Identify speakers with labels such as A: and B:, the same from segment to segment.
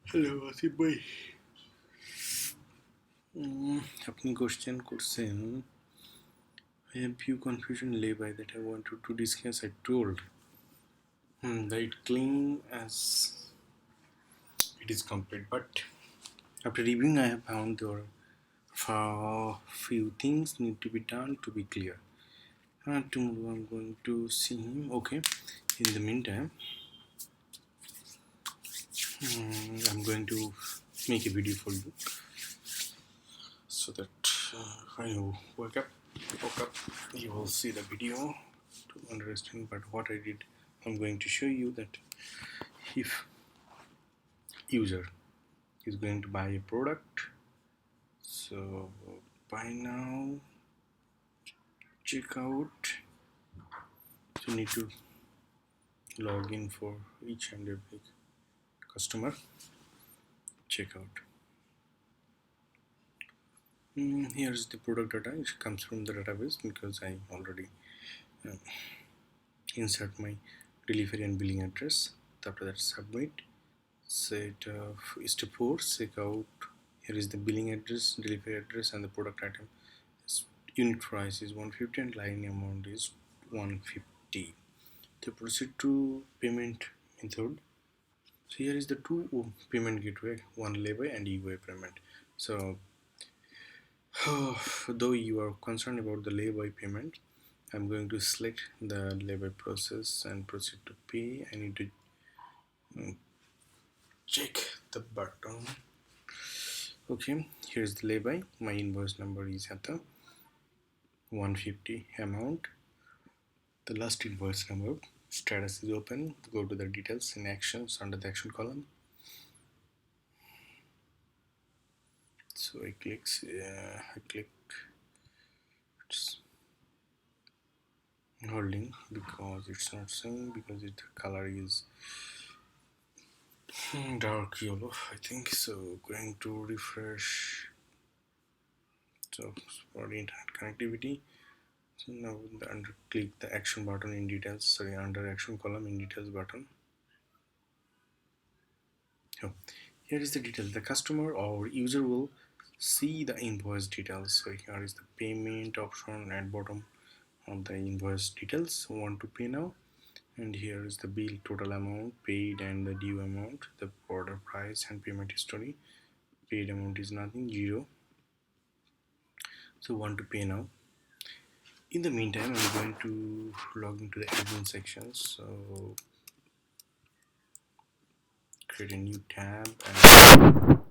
A: Hello Asif ভাই। আপনি question করছেন, I have few confusion layby that I wanted to discuss. I told that it clean as it is complete, but after reviewing I have found there are few things need to be done to be clear. Tomorrow I'm going to see him. Okay, in the meantime, I'm going to make a video for you so that when you woke up, you will see the video to understand. But what I did, I'm going to show you that if user is going to buy a product, so by now check out. So you need to log in for each and every customer checkout. Here's the product data. It comes from the database because I already uh, insert my delivery and billing address. After that, submit. Set step 4, check out. Here is the billing address, delivery address, and the product item. Unit price is 150 and line amount is 150. So proceed to payment method. So here is the two payment gateway, one layby and UA payment. So though you are concerned about the layby payment, I'm going to select the layby process and proceed to pay. I need to check the button. Okay, here's the layby. My invoice number is at the 150 amount. The last invoice number. Status is open. Go to the details in actions under the action column. So I click it's holding because it's not showing because the color is dark yellow, I think. So going to refresh. So for the internet connectivity. So now under click the action button in details. Sorry, under action column in details button. So here is the details. The customer or user will see the invoice details. So here is the payment option at bottom of the invoice details. Want to pay now, and here is the bill total amount paid and the due amount, the order price and payment history. Paid amount is nothing, 0. So want to pay now. In the meantime, I'm going to log into the admin section. So create a new tab and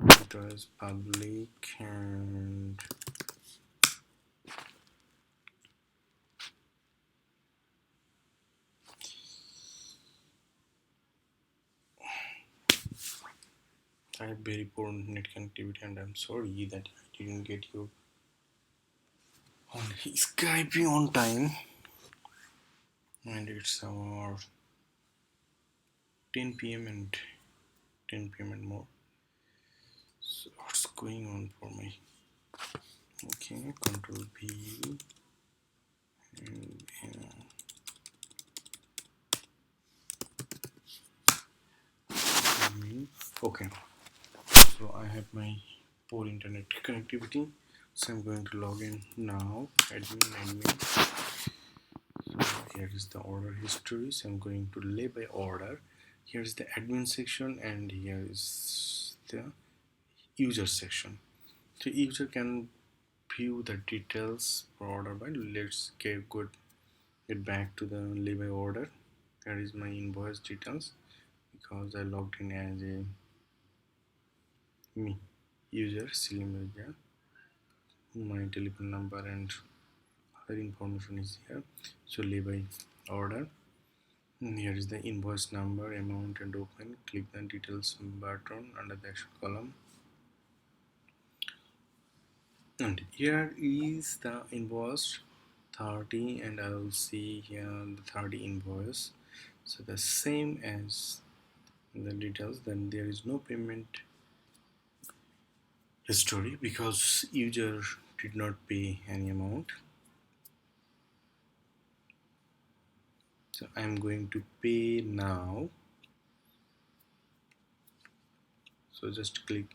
A: it was public, and I have very poor net connectivity and I'm sorry that I didn't get you on Skype on time. And it's our 10 p.m. and 10 p.m. and more. So what's going on for me? Okay, Control B and okay. So I have my poor internet connectivity. So I'm going to log in now. Admin. So here is the order history. So I'm going to lay by order. Here is the admin section and here is the user section. So user can view the details for order by. Let's get back to the lay by order. Here is my invoice details because I logged in as a me user. Media, my telephone number and other information is here. So lay by order. Here is the invoice number, amount and open. Click the details button under the action column. And here is the invoice 30 and I will see here the 30 invoice. So the same as the details, then there is no payment history because user did not pay any amount. So I'm going to pay now. So just click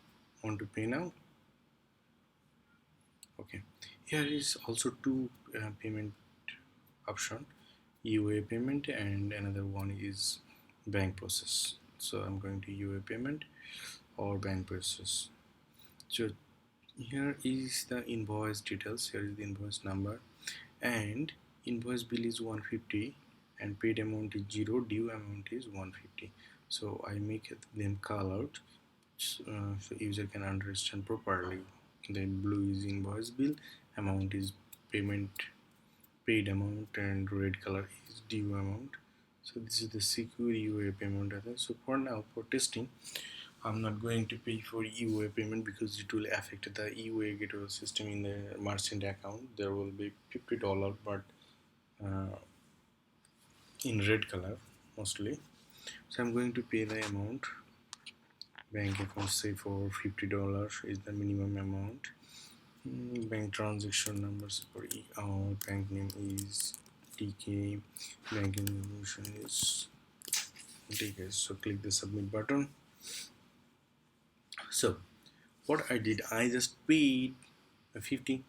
A: on to pay now. Okay, here is also two payment option, UA payment, and another one is bank process. So I'm going to UA payment or bank process. So here is the invoice details. Here is the invoice number, and invoice bill is 150 and paid amount is 0, due amount is 150. So I make them colored so user can understand properly. Then blue is invoice bill, amount is payment paid amount, and red color is due amount. So this is the secure UA payment method. So for now, for testing, I'm not going to pay for UA payment because it will affect the UA gateway system in the merchant account. There will be $50, but uh, in red color mostly. So I'm going to pay the amount. Bank account say for $50 is the minimum amount. Bank transaction numbers for our bank name is TK. Bank information is TK. So click the submit button. So what I did, I just paid $50.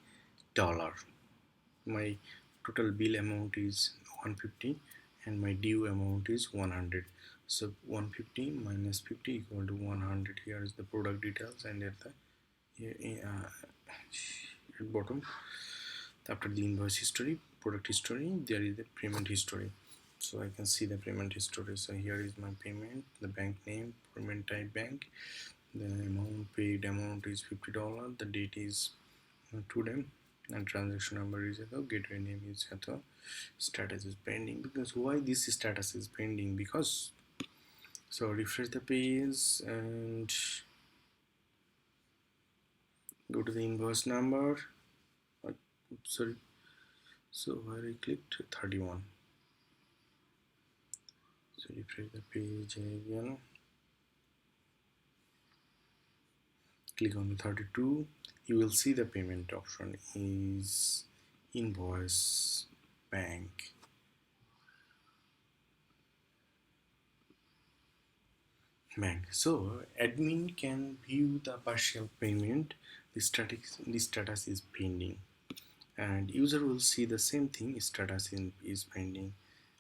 A: My total bill amount is 150 and my due amount is 100. So 150 minus 50 equal to 100. Here is the product details, and at the at bottom, after the invoice history, product history, there is the payment history. So I can see the payment history. So here is my payment, the bank name, payment type bank, the amount paid amount is $50, the date is today, and transaction number is Heto, gateway name is Heto, status is pending. Because why this status is pending? Because so refresh the page and go to the invoice number. Sorry, so where I clicked 31. So refresh the page again. Click on the 32. You will see the payment option is invoice bank. So admin can view the partial payment. The status is pending, and user will see the same thing, status is pending.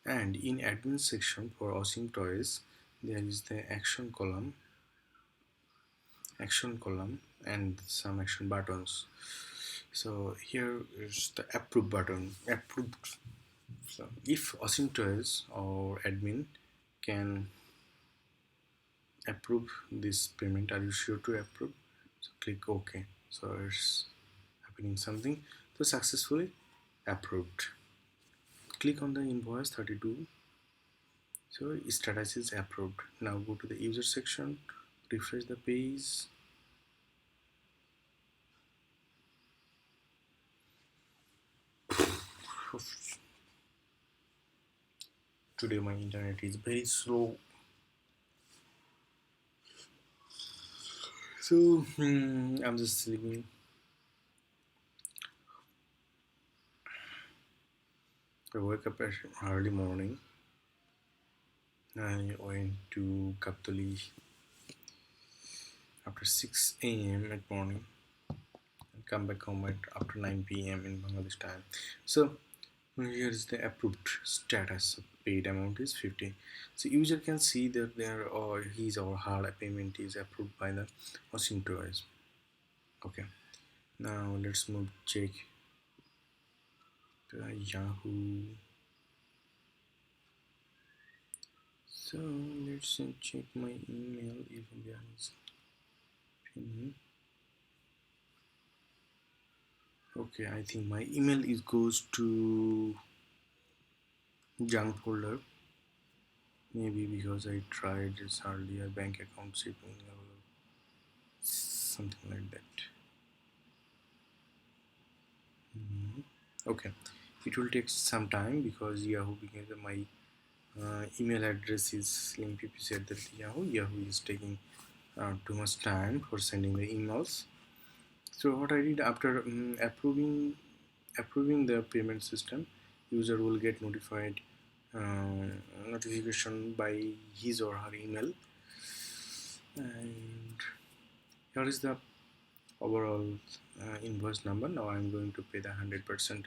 A: And in admin section for Asims Toys, there is the action column and some action buttons. So here is the approve button, approved. So if Asims Toys or admin can approve this payment, are you sure to approve? So click OK. So it's happening something. So successfully approved. Click on the invoice 32. So status is approved. Now go to the user section, refresh the page. Today my internet is very slow. So I'm just sleeping. I wake up at early morning. I went to Kaptoli after 6 a.m. at morning and come back home at after 9 p.m. in Bangladesh time. So here is the approved status. Paid amount is 50. So user can see that their or his or her payment is approved by the Asims Toys. Okay, now let's move check Yahoo. So let's check my email if there is any. Okay, I think my email is goes to junk folder. Maybe because I tried this earlier, bank account shipping or something like that. Okay, it will take some time because Yahoo, because my email address is slimppc@yahoo. Yahoo is taking too much time for sending the emails. So what I did after approving the payment system, user will get notified notification by his or her email, and Here is the overall invoice number. Now I'm going to pay the 100%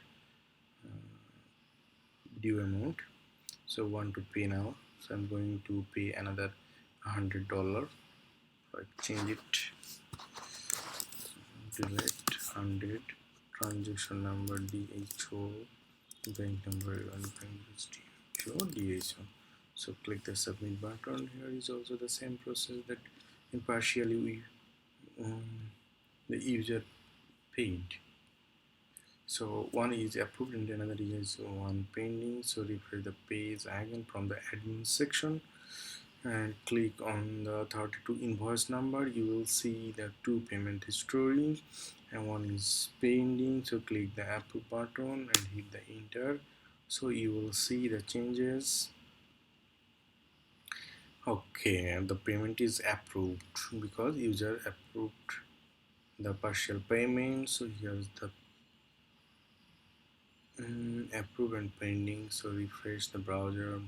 A: due amount. So want to pay now, so I'm going to pay another $100. I change it, delete 100, transaction number DHO, bank number and bank DHO. So click the submit button. Here is also the same process that impartially we the user paid. So one is approved and another is one pending. So refresh the page again from the admin section and click on the 32 invoice number. You will see the two payment history and one is pending. So click the approve button and hit the enter. So you will see the changes. Okay, and the payment is approved because user approved the partial payment. So here's the approve and pending. So refresh the browser.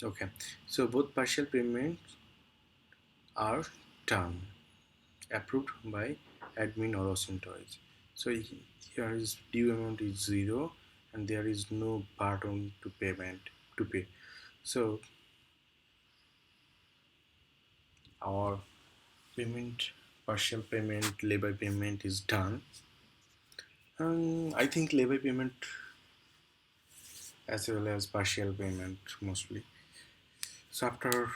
A: Okay, so both partial payments are done, approved by admin or Asims Toys. So here is due amount is 0 and there is no button to pay. So our payment, partial payment, labor payment is done. I think labor payment as well as partial payment mostly. So after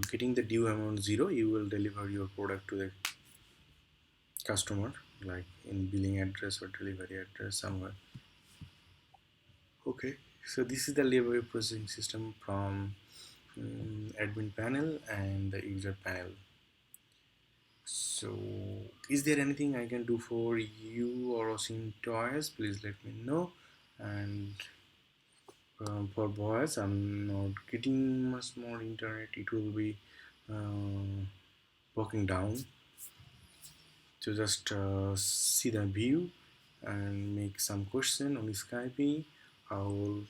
A: getting the due amount 0, you will deliver your product to the customer, like in billing address or delivery address somewhere. Okay, so this is the labor processing system from admin panel and the user panel. So is there anything I can do for you or Asims Toys? Please let me know. And for boys, I'm not getting much more internet. It will be walking down to just see the view and make some question on Skype. I'll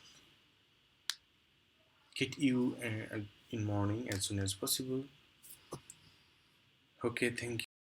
A: get you in morning as soon as possible. Okay, thank you.